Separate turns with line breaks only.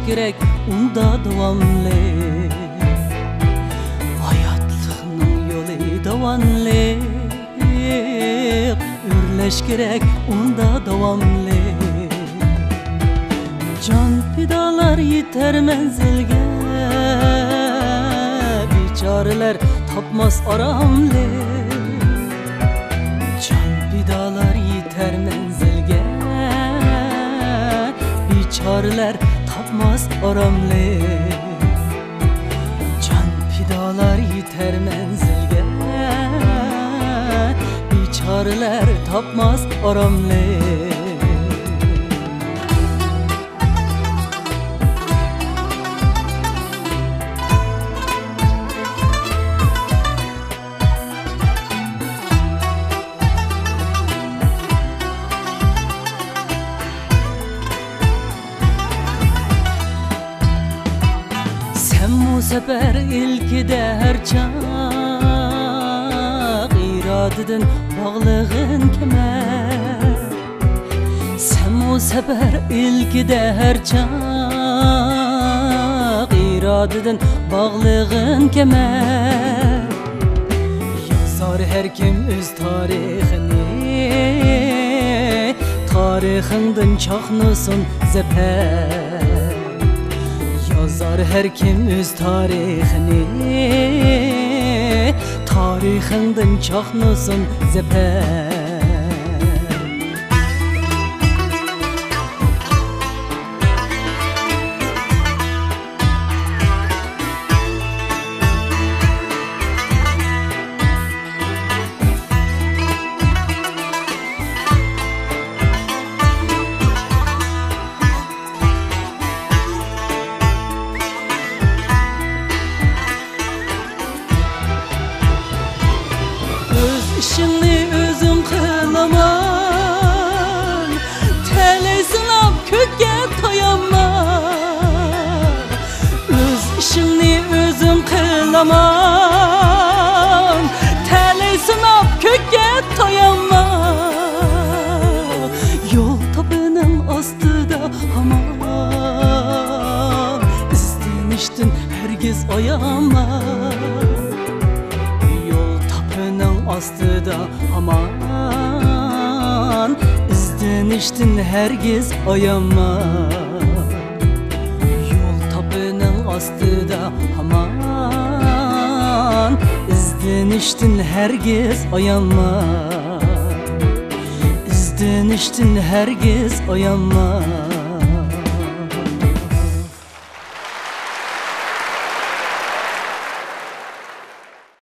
gerek unda davamlı. Hayatlıqның yolu davamlı. Ürleş gerek unda davamlı. Can fidalar yeter menzilge, biçareler tapmaz aramlı. Can fidalar yeter menzilge, biçareler tapmaz aramlı. Can fidalar yeter menzilge, biçareler tapmaz aramlı. Bu sefer ilkide her çağ iradedin bağlığın kemer. Sen bu sefer ilkide her çağ iradedin bağlığın kemer. Yazar her kim öz tarihini, tarihinden çaknısın zeper. Yazar her kim öz tarihini, tarihinden çaknısın zeper. İşini özüm kılaman, tele sınap köke toyaman. Öz işini özüm kılaman, tele sınap köke toyaman. Yol tapının astıda aman, istemiştin herkes oyaman. Astıda aman, izdeniştin herkes ayaman. Yol tapının astıda aman, izdeniştin herkes ayaman. İzdeniştin herkes ayaman.